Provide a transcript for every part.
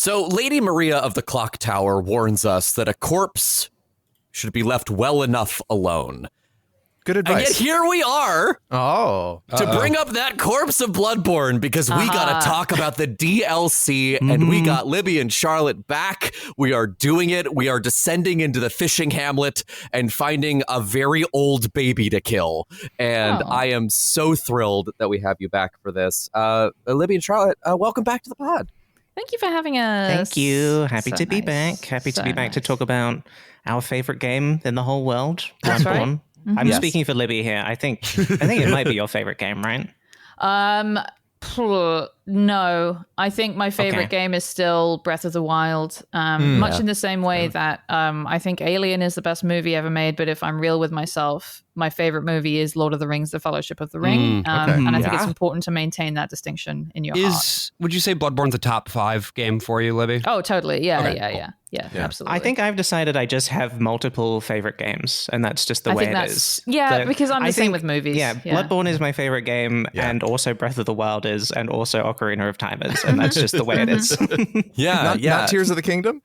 So Lady Maria of the Clock Tower warns us that a corpse should be left well enough alone. Good advice. And yet here we are to bring up that corpse of Bloodborne because we got to talk about the DLC and we got Libby and Charlotte back. We are doing it. We are descending into the fishing hamlet and finding a very old baby to kill. And I am so thrilled that we have you back for this. Libby and Charlotte, welcome back to the pod. Thank you for having us. Thank you. Happy So to be nice. back. Happy to So be back to nice. talk about our favorite game in the whole world, That's right. Bloodborne. I'm Yes. speaking for Libby here. I think it might be your favorite game, right? No, I think my favorite game is still Breath of the Wild. Much in the same way that I think Alien is the best movie ever made. But if I'm real with myself, my favorite movie is Lord of the Rings: The Fellowship of the Ring. And I think it's important to maintain that distinction in your heart. Would you say Bloodborne's a top 5 game for you, Libby? Oh, totally. Yeah, Okay, yeah, absolutely. I think I've decided I just have multiple favorite games, and that's just the way it is. Yeah, But because I'm the I same think- with movies. Yeah, Bloodborne is my favorite game, and also Breath of the Wild is, and also Ocarina of Time is, and that's just the way it is. Not Tears of the Kingdom?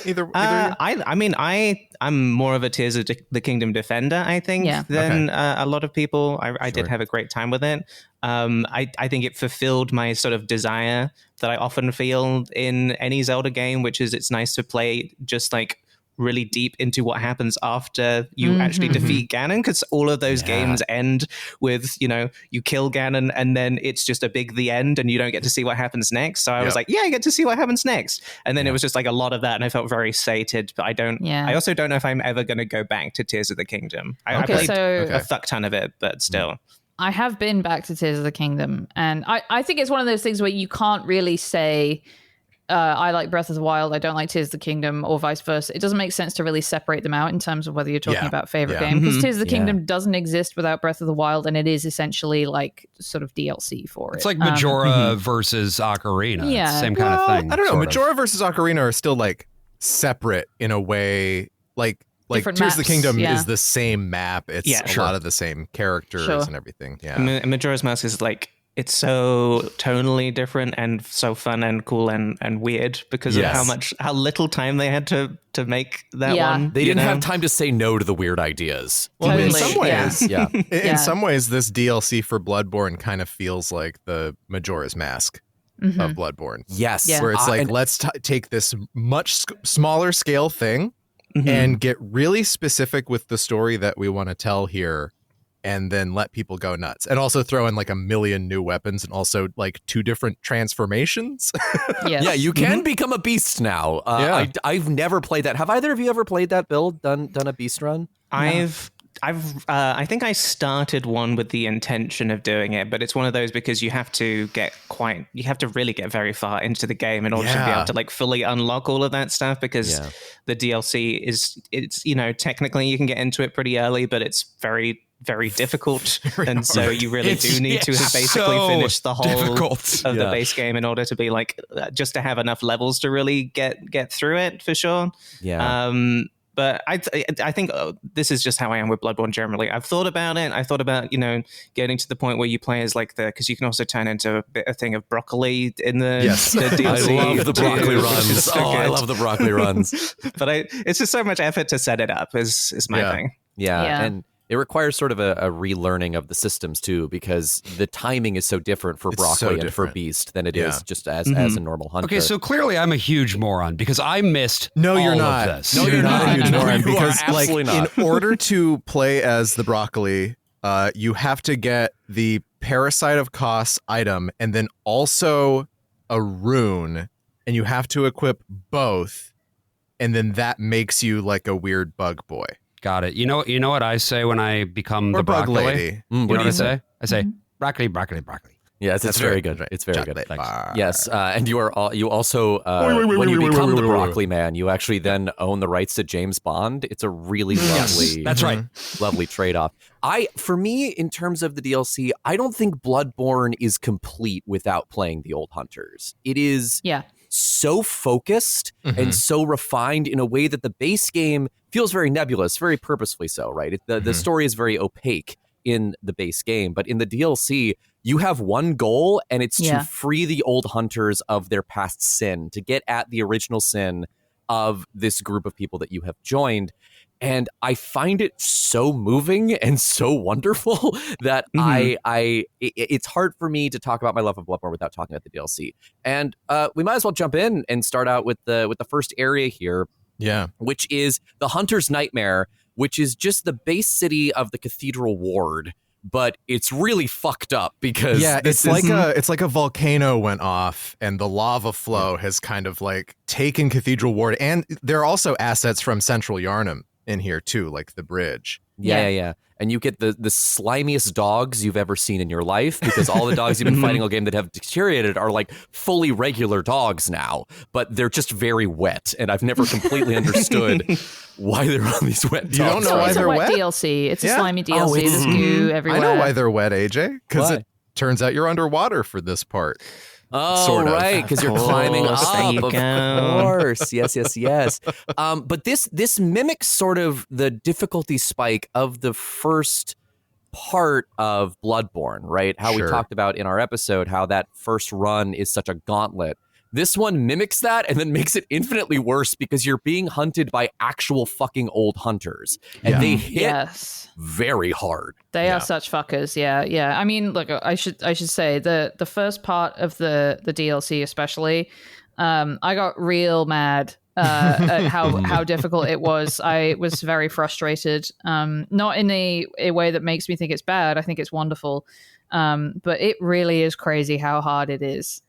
Either I'm more of a Tears of the Kingdom defender, I think, than a lot of people. I did have a great time with it. I think it fulfilled my sort of desire that I often feel in any Zelda game, which is it's nice to play just like really deep into what happens after you actually defeat Ganon, because all of those games end with, you kill Ganon and then it's just a big the end and you don't get to see what happens next. So I was like, I get to see what happens next. And then it was just like a lot of that and I felt very sated, but I also don't know if I'm ever going to go back to Tears of the Kingdom. I played a fuck ton of it, but still. I have been back to Tears of the Kingdom, and I think it's one of those things where you can't really say I like Breath of the Wild, I don't like Tears of the Kingdom, or vice versa. It doesn't make sense to really separate them out in terms of whether you're talking about favorite game, because Tears of the Kingdom doesn't exist without Breath of the Wild, and it is essentially like sort of DLC for it. It's like Majora versus Ocarina. Yeah. It's the same kind of thing. I don't know. sort of. Majora versus Ocarina are still like separate in a way. Like Different Tears of the maps, Kingdom is the same map. It's a sure. lot of the same characters and everything. Yeah. Majora's Mask is like, it's so tonally different and so fun and cool and weird because of how little time they had to make that one. They didn't have time to say no to the weird ideas. Well, Totally. in some ways, Yeah. in some ways, this DLC for Bloodborne kind of feels like the Majora's Mask of Bloodborne. Yes. Yeah. Where it's like, let's take this much smaller scale thing and get really specific with the story that we want to tell here, and then let people go nuts. And also throw in like a million new weapons and also like 2 different transformations. Yes. Yeah, you can become a beast now. I've never played that. Have either of you ever played that build? Done a beast run? I think I started one with the intention of doing it, but it's one of those because you have to really get very far into the game in order to be able to like fully unlock all of that stuff, because the DLC it's technically you can get into it pretty early, but it's very, very difficult. And so you really do need to have basically finished the whole of the base game in order to be like, just to have enough levels to really get through it for sure. Yeah. But I think this is just how I am with Bloodborne generally. I've thought about it. I thought about, getting to the point where you play as like because you can also turn into a thing of broccoli in the DLC. I love the broccoli runs. I love the broccoli runs. But it's just so much effort to set it up is my thing. Yeah. And it requires sort of a relearning of the systems too, because the timing is so different for broccoli and for beast than it is just as a normal hunter. Okay, so clearly I'm a huge moron because I missed No, you're all not. of this. No, you're not a huge moron, You are because like absolutely not. in order to play as the broccoli, you have to get the Parasite of Kos item and then also a rune, and you have to equip both, and then that makes you like a weird bug boy. Got it. You know what I say when I become Or the bug broccoli? lady. You know what I say? I say broccoli, broccoli, broccoli. Yes, it's very good. right. It's very Chocolate good. bar. Yes, and you also when you become the broccoli man, you actually then own the rights to James Bond. It's a really lovely, That's right. lovely trade-off. For me, in terms of the DLC, I don't think Bloodborne is complete without playing the old hunters. It is so focused and so refined in a way that the base game feels very nebulous, very purposefully so, right? The story is very opaque. in the base game. But in the DLC, you have one goal, and it's to free the old hunters of their past sin, to get at the original sin of this group of people that you have joined. And I find it so moving and so wonderful that it's hard for me to talk about my love of Bloodborne without talking about the DLC. And we might as well jump in and start out with the first area here. Yeah. Which is the Hunter's Nightmare, which is just the base city of the Cathedral Ward. But it's really fucked up because it's like a volcano went off and the lava flow has kind of like taken Cathedral Ward, and there are also assets from Central Yharnam in here too, like the bridge. Yeah. And you get the slimiest dogs you've ever seen in your life, because all the dogs you've been fighting all game that have deteriorated are like fully regular dogs now, but they're just very wet. And I've never completely understood why they're on these wet dogs. You don't know why they're wet? DLC. It's a slimy DLC. There's goo everywhere. I know why they're wet, AJ, because it turns out you're underwater for this part. Oh, sort of. Right, because you're climbing up. There you of go. course. Yes. But this mimics sort of the difficulty spike of the first part of Bloodborne, right? How we talked about in our episode, how that first run is such a gauntlet. This one mimics that and then makes it infinitely worse because you're being hunted by actual fucking old hunters. And they hit very hard. They are such fuckers. Yeah. I mean, look, I should say the first part of the DLC especially, I got real mad at how difficult it was. I was very frustrated. Not in a way that makes me think it's bad. I think it's wonderful. But it really is crazy how hard it is.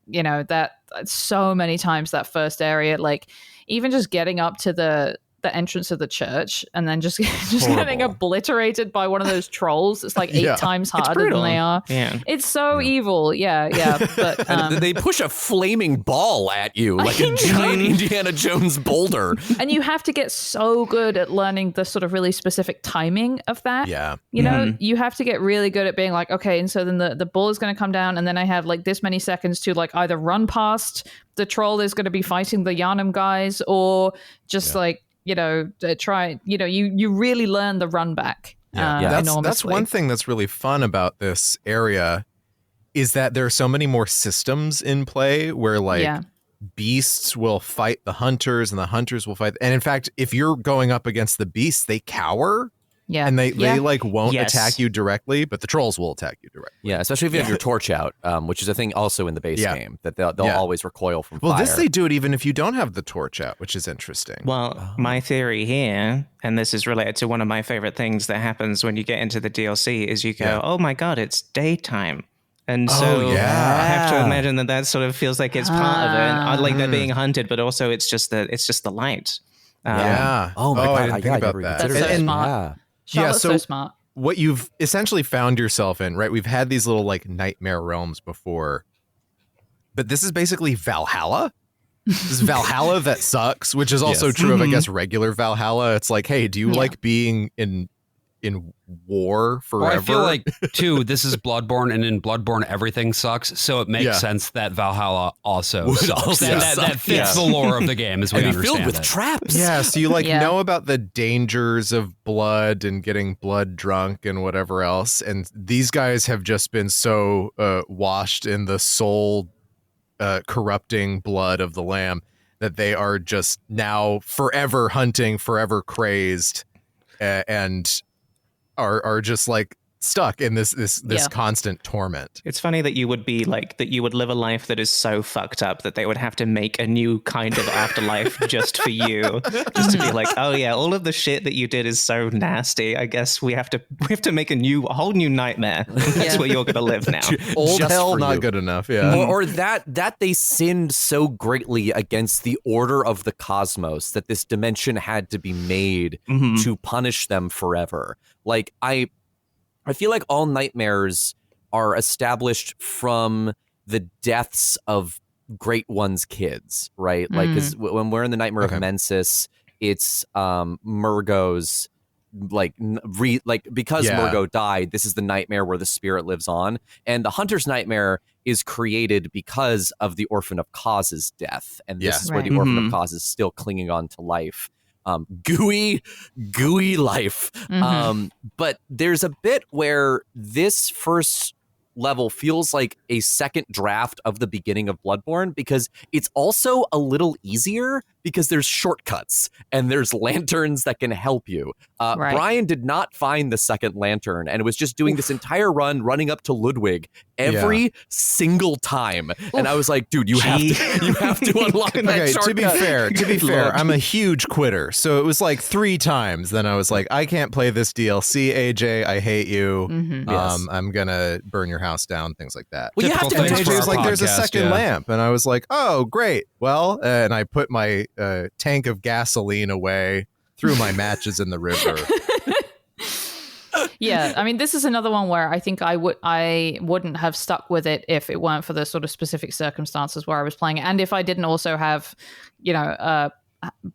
You know, that so many times that first area, like even just getting up to the entrance of the church and then just getting obliterated by one of those trolls. It's like 8 times harder than they are. Yeah. It's so evil. Yeah. But and they push a flaming ball at you like a giant Indiana Jones boulder. And you have to get so good at learning the sort of really specific timing of that. Yeah. You know, you have to get really good at being like, okay, and so then the ball is going to come down and then I have like this many seconds to like either run past the troll is going to be fighting the Yharnam guys or just like, you know, try, you know, you really learn the run back. That's one thing that's really fun about this area is that there are so many more systems in play where like beasts will fight the hunters and the hunters will fight. And in fact, if you're going up against the beasts, they cower. Yeah. And they like won't attack you directly, but the trolls will attack you directly. Yeah, especially if you have your torch out, which is a thing also in the base game, that they'll always recoil from fire. Well, this they do it even if you don't have the torch out, which is interesting. Well, my theory here, and this is related to one of my favorite things that happens when you get into the DLC, is you go, oh my god, it's daytime. And so I have to imagine that sort of feels like it's part of it. Like they're being hunted, but also it's just the light. Oh my god, I didn't think about that. That's so smart. Charlotte's so smart. What you've essentially found yourself in, right? We've had these little like nightmare realms before, but this is basically Valhalla. This is Valhalla that sucks, which is also true of, I guess, regular Valhalla. It's like, hey, do you like being in war forever? Well, I feel like, too, this is Bloodborne, and in Bloodborne, everything sucks, so it makes sense that Valhalla also sucks. That fits the lore of the game, as we understand filled with it. traps. Yeah, so you know about the dangers of blood and getting blood drunk and whatever else, and these guys have just been so washed in the soul corrupting blood of the lamb that they are just now forever hunting, forever crazed, and are just like stuck in this constant torment. It's funny that you would be like that. You would live a life that is so fucked up that they would have to make a new kind of afterlife just for you, just to be like, oh yeah, all of the shit that you did is so nasty. I guess we have to make a whole new nightmare. That's where you're gonna live now. Old Just hell, for not you. good enough. Yeah, or that they sinned so greatly against the order of the cosmos that this dimension had to be made to punish them forever. Like I feel like all nightmares are established from the deaths of Great One's kids, right? Like, because when we're in the Nightmare of Mensis, it's Murgo's because Murgo died, this is the nightmare where the spirit lives on. And the Hunter's Nightmare is created because of the Orphan of Cause's death. And this is where the Orphan of Cause is still clinging on to life. gooey life. But there's a bit where this first level feels like a second draft of the beginning of Bloodborne, because it's also a little easier because there's shortcuts and there's lanterns that can help you. Brian did not find the second lantern and was just doing this entire run running up to Ludwig every single time. And I was like, dude, you have to unlock that shortcut. To be fair, I'm a huge quitter. So it was like 3 times. Then I was like, I can't play this DLC, AJ. I hate you. I'm gonna burn your house down, things like that. Well, you have to. And AJ was like, there's a second lamp. And I was like, oh, great. Well, and I put my tank of gasoline away, threw my matches in the river. Yeah, I mean, this is another one where I think I wouldn't have stuck with it if it weren't for the sort of specific circumstances where I was playing it, and if I didn't also have,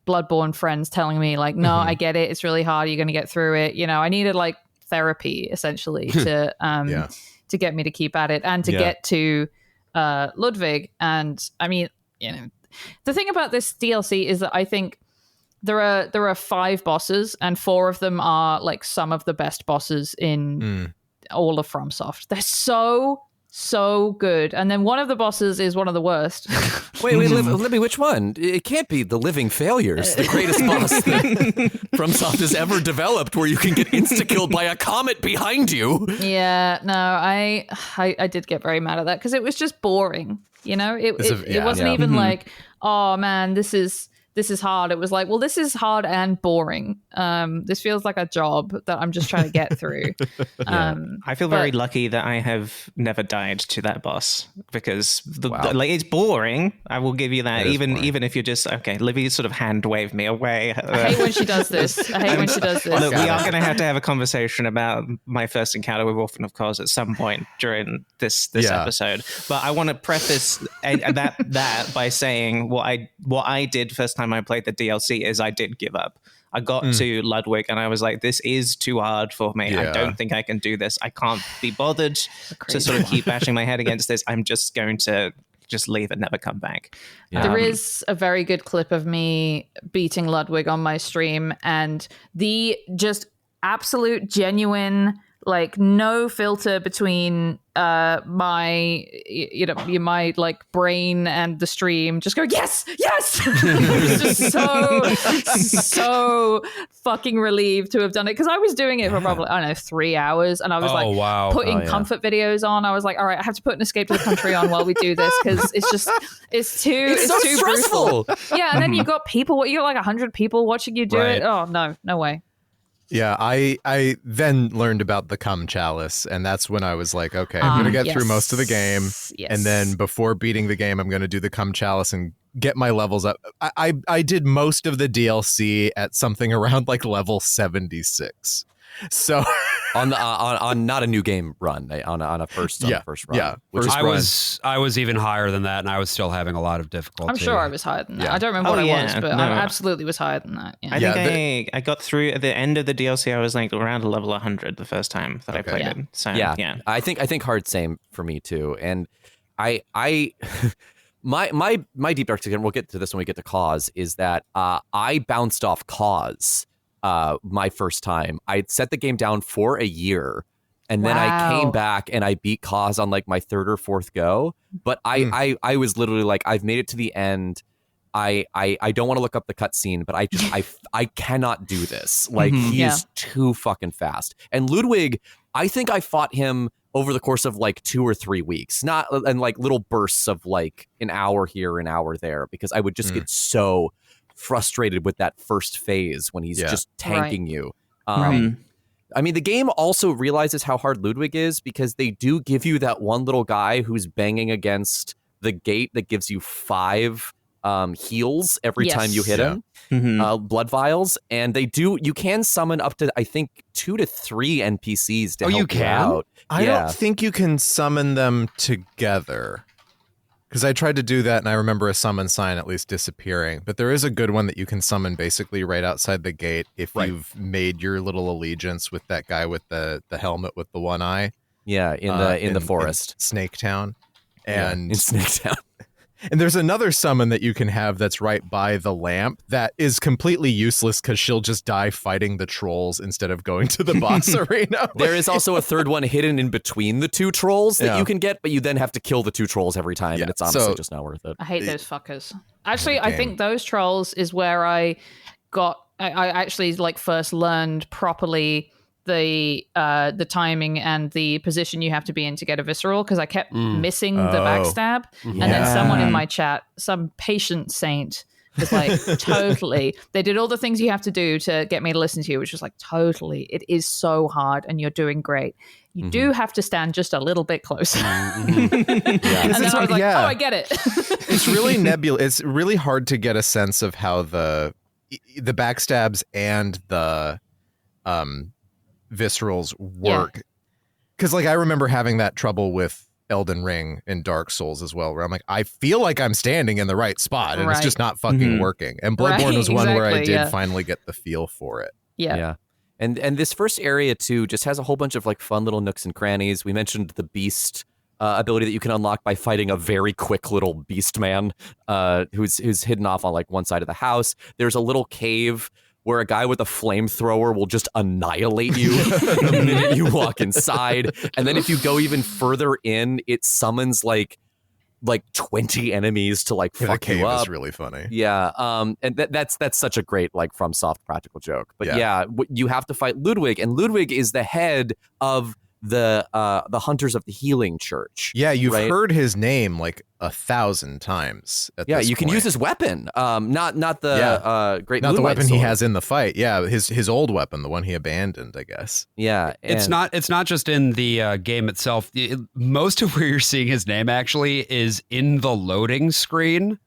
Bloodborne friends telling me like, no, I get it, it's really hard, you're going to get through it. I needed like therapy essentially to get me to keep at it and to get to Ludwig. And I mean, the thing about this DLC is that I think there are 5 bosses, and 4 of them are like some of the best bosses in all of FromSoft. They're so good. And then one of the bosses is one of the worst. Wait, Libby, which one? It can't be the Living Failures, the greatest boss that FromSoft has ever developed, where you can get insta-killed by a comet behind you. Yeah, no, I did get very mad at that because it was just boring. It wasn't even like, oh man, this is hard. It was like, well, this is hard and boring. This feels like a job that I'm just trying to get through. I feel very lucky that I have never died to that boss, because it's boring. I will give you that. Even if you're just Libby sort of hand waved me away. I hate when she does this. Look, we are going to have a conversation about my first encounter with Orphan of Cause at some point during this episode. But I want to preface that by saying what I did first time I played the DLC is I did give up. I got to Ludwig and I was like, this is too hard for me. I don't think I can do this. I can't be bothered to sort of keep bashing my head against this. I'm just going to just leave and never come back. There is a very good clip of me beating Ludwig on my stream, and the just absolute genuine, like no filter between my like brain and the stream, just go yes it was just so fucking relieved to have done it, because I was doing it for probably 3 hours, and I was putting comfort videos on. I was like, all right, I have to put an Escape to the Country on while we do this, because it's too stressful. Brutal. And then you got like 100 people watching you do it. Oh no way. Yeah, I then learned about the cum chalice, and that's when I was like, okay, I'm going to get through most of the game, and then before beating the game, I'm going to do the cum chalice and get my levels up. I did most of the DLC at something around like level 76. So on not a new game run, on a first run. I was even higher than that, and I was still having a lot of difficulty. I'm sure I was higher than that. I don't remember what I was, but I absolutely was higher than that. I think I got through at the end of the DLC. I was like around level 100 the first time that I played it. So I think hard same for me too. And I my deep dark secret, and we'll get to this when we get to Cause, is that I bounced off Cause my first time. I set the game down for a year, and then I came back and I beat Cause on like my 3rd or 4th go. But I was literally like, I've made it to the end. I don't want to look up the cutscene, but I cannot do this. Like he is too fucking fast. And Ludwig, I think I fought him over the course of like 2 or 3 weeks, not in like little bursts of like an hour here, an hour there, because I would just get so frustrated with that first phase when he's just tanking you. I mean, the game also realizes how hard Ludwig is, because they do give you that one little guy who's banging against the gate that gives you 5 heals every time you hit him, blood vials, and you can summon up to I think 2 to 3 NPCs to help you out. I don't think you can summon them together, because I tried to do that and I remember a summon sign at least disappearing. But there is a good one that you can summon basically right outside the gate if you've made your little allegiance with that guy with the helmet with the one eye. Yeah, in the forest, in Snake Town, and in Snake Town. And there's another summon that you can have that's right by the lamp that is completely useless because she'll just die fighting the trolls instead of going to the boss arena. There is also a third one hidden in between the two trolls that you can get, but you then have to kill the two trolls every time, and it's honestly just not worth it. I hate those fuckers. Actually, I think those trolls is where I actually like first learned properly the timing and the position you have to be in to get a visceral, because I kept missing the backstab, and then someone in my chat, some patient saint, was like, totally, they did all the things you have to do to get me to listen to you, which was like, totally, it is so hard and you're doing great. You do have to stand just a little bit closer. And then I was like, oh, I get it. It's really nebulous. It's really hard to get a sense of how the backstabs and the viscerals work, because like I remember having that trouble with Elden Ring and Dark Souls as well, where I'm like, I feel like I'm standing in the right spot and it's just not fucking working. And Bloodborne was one where I did finally get the feel for it. And this first area too just has a whole bunch of like fun little nooks and crannies. We mentioned the beast ability that you can unlock by fighting a very quick little beast man who's hidden off on like one side of the house. There's a little cave where a guy with a flamethrower will just annihilate you the minute you walk inside. And then if you go even further in, it summons like 20 enemies to like fuck you up. Is really funny. Yeah. And that's such a great like FromSoft practical joke. But you have to fight Ludwig, and Ludwig is the head of the Hunters of the Healing Church. Yeah, you've heard his name like 1,000 times. You can use his weapon. Not the great. Not the weapon sword. he has in the fight. Yeah, his old weapon, the one he abandoned, I guess. Yeah, it's not just in the game itself. Most of where you're seeing his name actually is in the loading screen.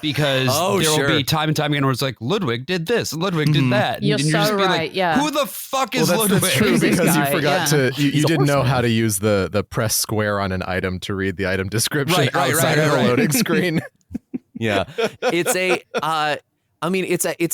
Because there will be time and time again where it's like, Ludwig did this, Ludwig did that. You're and you so just be right, like, who the fuck is Ludwig? That's true, because you forgot to, you didn't know how to man. use the press square on an item to read the item description outside of the loading screen. Yeah, it's a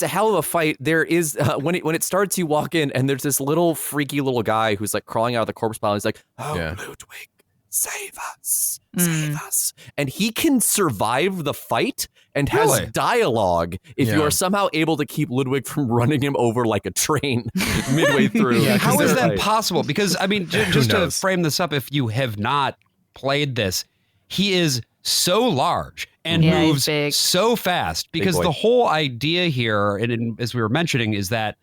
hell of a fight. There is when it starts, you walk in and there's this little freaky little guy who's like crawling out of the corpse pile. He's like, Ludwig, save us, save us. And he can survive the fight and has dialogue if you are somehow able to keep Ludwig from running him over like a train midway through. How is that possible? Because, I mean, just to frame this up, if you have not played this, he is so large and moves so fast, because the whole idea here, and as we were mentioning, is that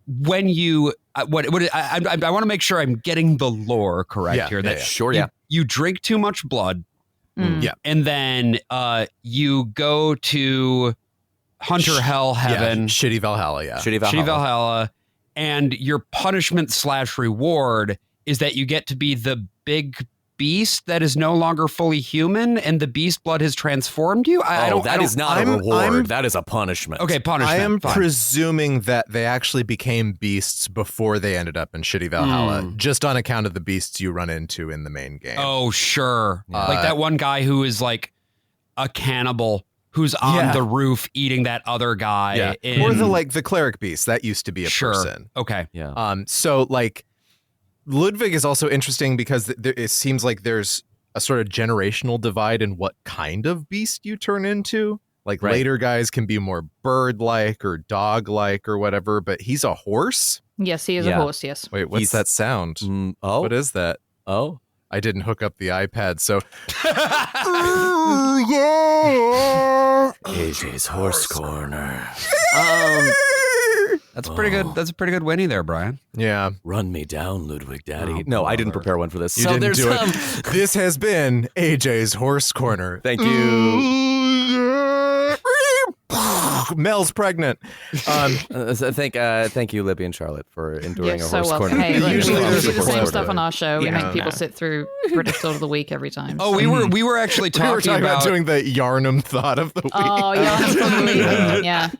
when you I want to make sure I'm getting the lore correct here. That you drink too much blood, and then you go to Hunter Hell Heaven, shitty Valhalla, shitty Valhalla, and your punishment / reward is that you get to be the big beast that is no longer fully human, and the beast blood has transformed you. That is not a reward. That is a punishment. Okay, punishment. I am presuming that they actually became beasts before they ended up in shitty Valhalla, just on account of the beasts you run into in the main game. Oh, sure. Like that one guy who is like a cannibal who's on the roof eating that other guy. Or the cleric beast. That used to be a person. Okay. Yeah. So like Ludwig is also interesting because it seems like there's a sort of generational divide in what kind of beast you turn into. Like later guys can be more bird-like or dog-like or whatever, but he's a horse? Yes, he is a horse, yes. Wait, what's that sound? What is that? Oh. I didn't hook up the iPad, so... AJ's Horse Corner. That's pretty good. That's a pretty good Winnie there, Brian. Yeah. Run me down, Ludwig Daddy. No, I didn't prepare one for this. You didn't do it. This has been AJ's Horse Corner. Thank you. Mel's pregnant. Thank you, Libby and Charlotte, for enduring a horse corner. Hey, look, Usually we there's do a the same clip. stuff on our show. We make people sit through British Sword of the Week every time. Oh, we were actually We were talking about about doing the Yarnum thought of the week. Oh, yeah, that's probably yeah.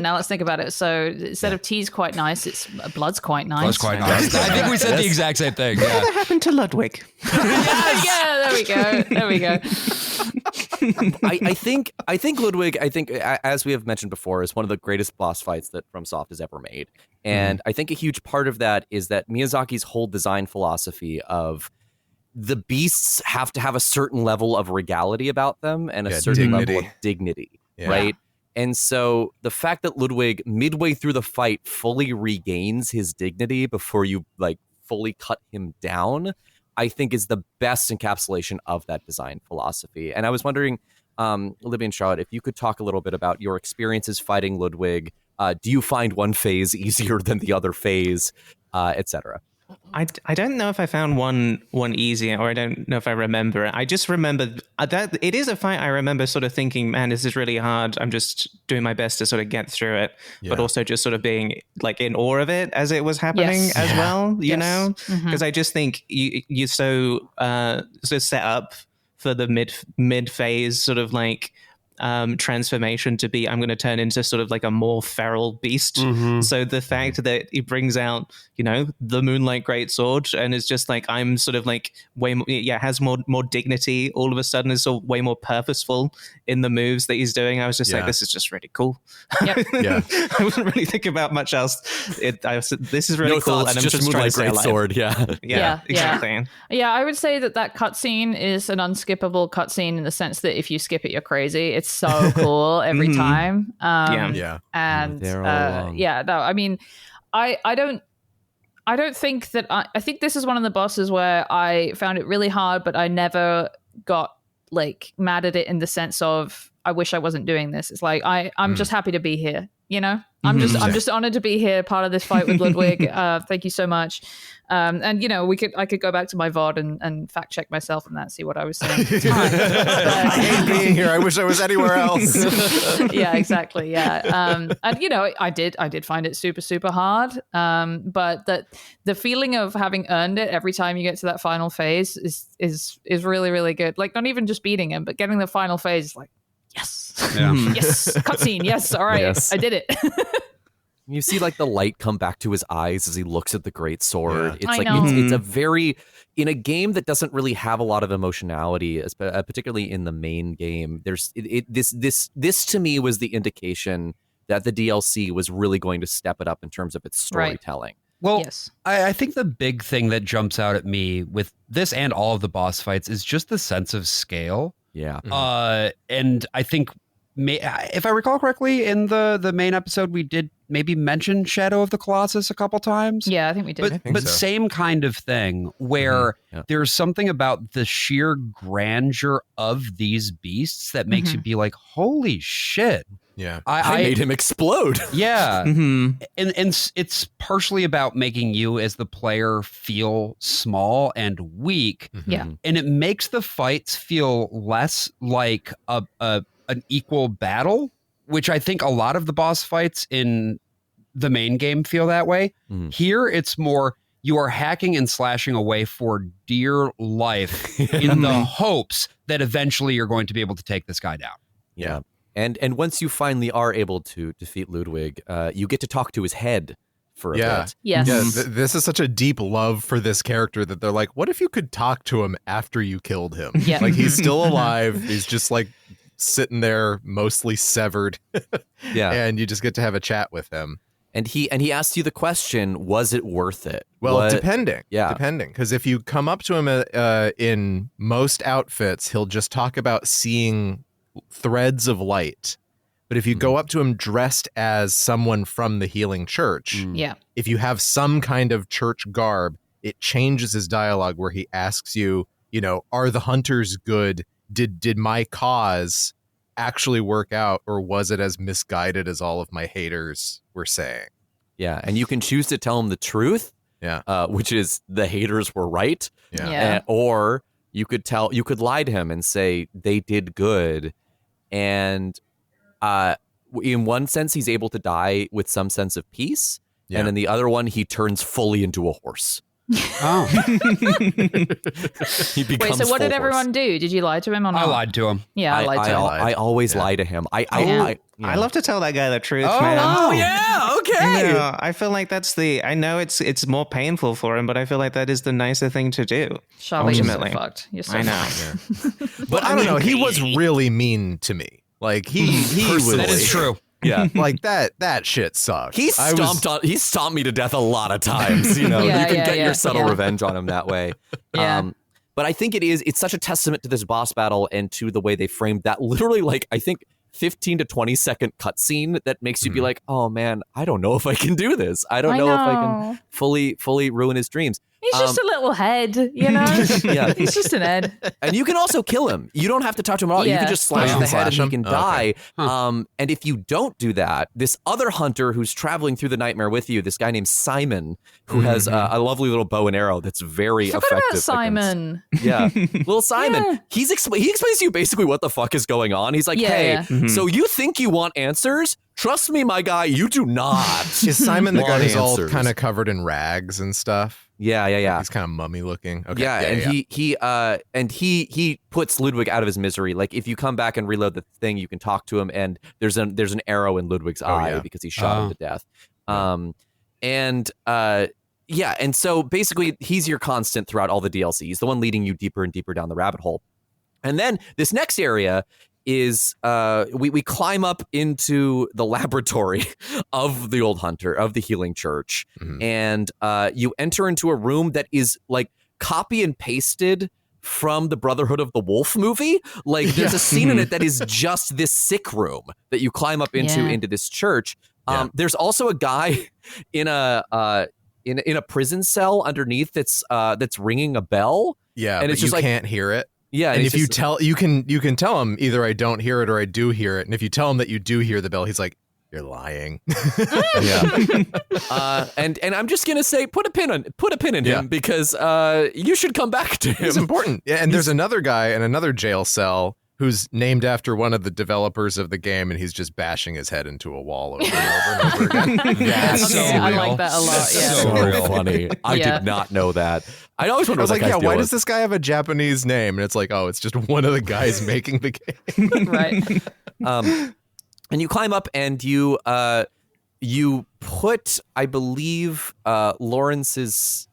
Now let's think about it. So instead of tea's quite nice, it's blood's quite nice. That's quite nice. I think we said the exact same thing. Yeah. What happened to Ludwig? Yeah, there we go. I think Ludwig, as we have mentioned before, is one of the greatest boss fights that FromSoft has ever made. And I think a huge part of that is that Miyazaki's whole design philosophy of the beasts have to have a certain level of regality about them and a certain level of dignity, right? And so the fact that Ludwig, midway through the fight, fully regains his dignity before you like fully cut him down, I think is the best encapsulation of that design philosophy. And I was wondering, Libby and Charlotte, if you could talk a little bit about your experiences fighting Ludwig. Do you find one phase easier than the other phase, etc.? I don't know if I found one easier, or I don't know if I remember it. I just remember that it is a fight. I remember sort of thinking, man, this is really hard. I'm just doing my best to sort of get through it, but also just sort of being like in awe of it as it was happening as well, you know? Because I just think you're so set up for the mid phase sort of like transformation to be, I'm going to turn into sort of like a more feral beast. So the fact that he brings out, you know, the Moonlight Greatsword and is just like, I'm sort of like way more, has more dignity all of a sudden, is sort of way more purposeful in the moves that he's doing. I was just like, this is just really cool. I wouldn't really think about much else. This is really cool. Thoughts, and I'm just Moonlight trying to stay Greatsword. exactly. Yeah, I would say that cutscene is an unskippable cutscene in the sense that if you skip it, you're crazy. It's so cool every time. And I mean, I don't think that I think this is one of the bosses where I found it really hard, but I never got like mad at it in the sense of I wish I wasn't doing this. It's like I'm just happy to be here, you know? I'm just honored to be here, part of this fight with Ludwig. Thank you so much. And you know, I could go back to my VOD and fact check myself and that, see what I was saying. I hate being here. I wish I was anywhere else. Yeah, exactly. Yeah. And you know, I did find it super, super hard. But the feeling of having earned it every time you get to that final phase is really, really good. Like not even just beating him, but getting the final phase is like, yes. Yes. Cutscene. Yes. All right. Yes. I did it. You see like the light come back to his eyes as he looks at the great sword. Yeah. It's a very, in a game that doesn't really have a lot of emotionality, particularly in the main game, there's this to me was the indication that the DLC was really going to step it up in terms of its storytelling. Well, I think the big thing that jumps out at me with this and all of the boss fights is just the sense of scale. Yeah. And I think, if I recall correctly, in the main episode, we did maybe mention Shadow of the Colossus a couple times. Yeah, I think we did. But same kind of thing where there's something about the sheer grandeur of these beasts that makes you be like, holy shit. Yeah, I made him explode. Yeah. And it's partially about making you as the player feel small and weak. Yeah. And it makes the fights feel less like an equal battle, which I think a lot of the boss fights in the main game feel that way. Here, it's more you are hacking and slashing away for dear life in the hopes that eventually you're going to be able to take this guy down. Yeah. And once you finally are able to defeat Ludwig, you get to talk to his head for a bit. Yes. Yeah, this is such a deep love for this character that they're like, what if you could talk to him after you killed him? Yeah. Like he's still alive. He's just like sitting there mostly severed. And you just get to have a chat with him. And he asks you the question, was it worth it? Well, depending. Because if you come up to him in most outfits, he'll just talk about seeing threads of light. But if you go up to him dressed as someone from the Healing Church, if you have some kind of church garb, it changes his dialogue where he asks you, you know, are the hunters good? Did my cause actually work out, or was it as misguided as all of my haters were saying? Yeah, and you can choose to tell him the truth, which is the haters were right, or you could lie to him and say they did good, and in one sense he's able to die with some sense of peace, and in the other one he turns fully into a horse. Oh. Wait, so what did everyone do? Did you lie to him or not? I lied to him. Yeah, I lied to him. I always lie to him. I love to tell that guy the truth, man. Oh, yeah, okay. You know, I feel like I know it's more painful for him, but I feel like that is the nicer thing to do. Charlie, you're so fucked. You're so I know. fucked. But I don't know. He was really mean to me. Like he was. That is true. Yeah, like that shit sucks. He stomped me to death a lot of times. You know, you can get your subtle revenge on him that way. Yeah. But I think it's such a testament to this boss battle and to the way they framed that literally, like, I think 15 to 20 second cutscene that makes you be like, oh man, I don't know if I can do this. I don't know if I can fully ruin his dreams. He's just a little head, you know? Yeah. He's just an head. And you can also kill him. You don't have to touch him at all. You can just slash the head and he can die. And if you don't do that, this other hunter who's traveling through the nightmare with you, this guy named Simon, who has a lovely little bow and arrow that's very effective. About Simon. Little Simon. Yeah. He explains to you basically what the fuck is going on. He's like, so you think you want answers? Trust me, my guy, you do not. Is Simon the guy who's all kind of covered in rags and stuff? Yeah. He's kind of mummy looking. Okay. Yeah, and he puts Ludwig out of his misery. Like if you come back and reload the thing, you can talk to him, and there's an arrow in Ludwig's eye because he shot him to death. And so basically he's your constant throughout all the DLC. He's the one leading you deeper and deeper down the rabbit hole. And then this next area is we climb up into the laboratory of the old hunter, of the healing church. And you enter into a room that is like copy and pasted from the Brotherhood of the Wolf movie. Like there's a scene in it that is just this sick room that you climb up into this church. There's also a guy in a prison cell underneath that's ringing a bell. Yeah, and but it's just you can't hear it. Yeah, and if you can tell him either I don't hear it or I do hear it. And if you tell him that you do hear the bell, he's like, you're lying. And I'm just gonna say, put a pin in him because you should come back to him. It's important. Yeah, and there's another guy in another jail cell who's named after one of the developers of the game, and he's just bashing his head into a wall over and over again. That's so real. I like that a lot. That's so funny. I did not know that. I always wonder. I was like, why does this guy have a Japanese name? And it's like, oh, it's just one of the guys making the game. Right. And you climb up and you put, I believe, Lawrence's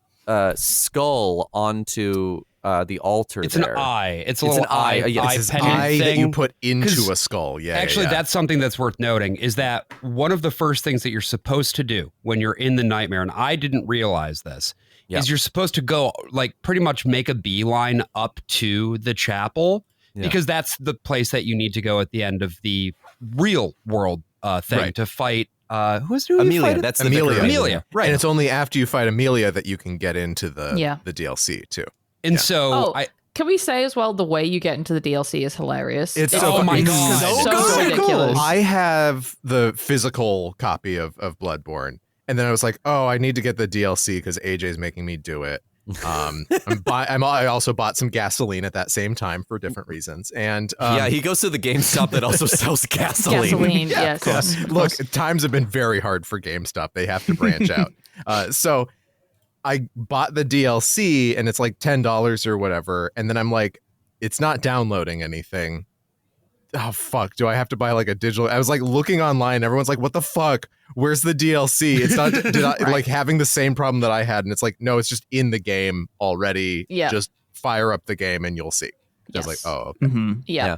skull onto the altar. It's there. An eye. It's a little eye. It's his eye that you put into a skull. Yeah. Actually, that's something that's worth noting is that one of the first things that you're supposed to do when you're in the nightmare, and I didn't realize this, is you're supposed to go like pretty much make a beeline up to the chapel because that's the place that you need to go at the end of the real world thing to fight. Who's doing Amelia? That's the Amelia, right? And it's only after you fight Amelia that you can get into the DLC too. And so, can we say as well, the way you get into the DLC is hilarious. It's so my God. So ridiculous. I have the physical copy of Bloodborne, and then I was like, oh, I need to get the DLC because AJ's making me do it. I also bought some gasoline at that same time for different reasons. And he goes to the GameStop that also sells gasoline. Yes. Of course. Look, times have been very hard for GameStop. They have to branch out. So I bought the DLC and it's like $10 or whatever. And then I'm like, it's not downloading anything. Oh, fuck. Do I have to buy like a digital? I was like looking online. Everyone's like, what the fuck? Where's the DLC? It's not like having the same problem that I had. And it's like, no, it's just in the game already. Yeah. Just fire up the game and you'll see. I was like, oh, okay. Yeah.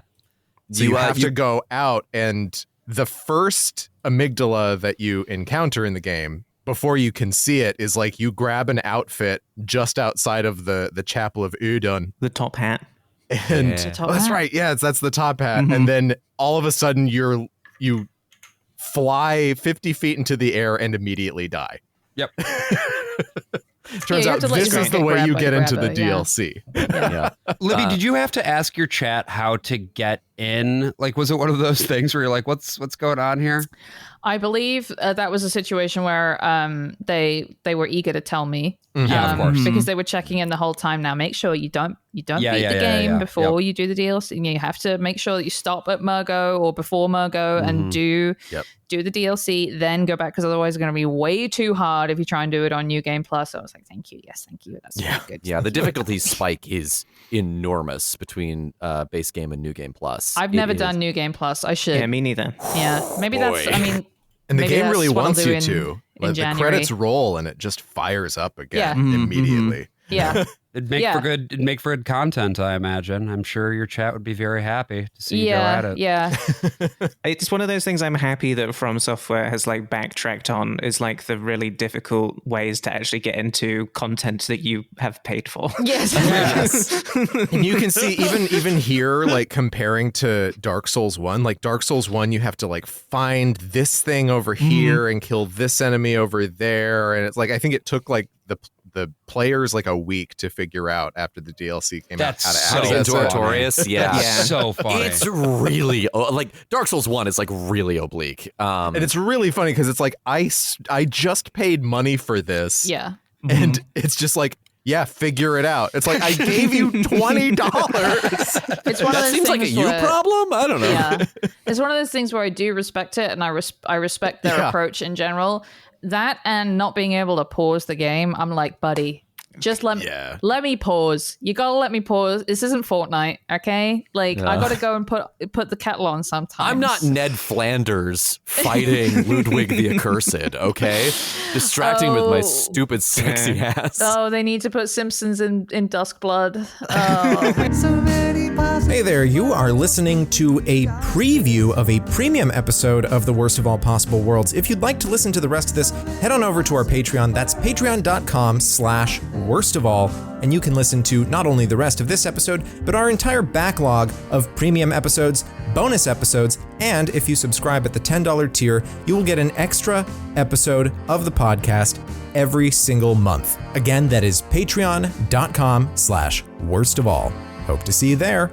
So you have to go out, and the first amygdala that you encounter in the game before you can see it is like you grab an outfit just outside of the Chapel of Udon. The top hat. And that's right. Yeah, that's the top hat. And then all of a sudden you fly 50 feet into the air and immediately die. Yep. Turns out this is the way you get into the DLC. Libby, did you have to ask your chat how to get in? Like, was it one of those things where you're like, what's going on here? I believe that was a situation where they were eager to tell me. Of course. Because they were checking in the whole time. Now, make sure you don't beat the game before you do the DLC. And you have to make sure that you stop at Murgo or before Murgo and do the DLC, then go back, because otherwise it's going to be way too hard if you try and do it on New Game Plus. So I was like, thank you. Yes, thank you. That's really good. Yeah, the difficulty spike is enormous between base game and New Game Plus. I've never done New Game Plus. I should. Yeah, me neither. Yeah, maybe that's, I mean... And the game really wants you in to. Like, the credits roll and it just fires up again immediately. Yeah. It'd make for good content, I imagine. I'm sure your chat would be very happy to see you go at it. Yeah. It's one of those things I'm happy that From Software has like backtracked on, is like the really difficult ways to actually get into content that you have paid for. Yes. And you can see even here, like comparing to Dark Souls 1, like Dark Souls 1, you have to like find this thing over here and kill this enemy over there. And it's like, I think it took like the players like a week to figure out after the DLC came out how to access Artorias. Yeah. So funny. It's really like Dark Souls 1 is like really oblique. And it's really funny because it's like I just paid money for this. Yeah. And it's just like, yeah, figure it out. It's like, I gave you $20. It's one of those seems like a you problem? I don't know. Yeah. It's one of those things where I do respect it, and I respect their approach in general. That and not being able to pause the game, I'm like, buddy, just let me pause. You gotta let me pause. This isn't Fortnite, okay? Like, I gotta go and put the kettle on sometimes. I'm not Ned Flanders fighting Ludwig the Accursed, okay? Distracting with my stupid sexy ass. Oh, they need to put Simpsons in Duskblood. Oh. Hey there, you are listening to a preview of a premium episode of The Worst of All Possible Worlds. If you'd like to listen to the rest of this, head on over to our Patreon. That's patreon.com/worstofall. And you can listen to not only the rest of this episode, but our entire backlog of premium episodes, bonus episodes, and if you subscribe at the $10 tier, you will get an extra episode of the podcast every single month. Again, that is patreon.com/worstofall. Hope to see you there.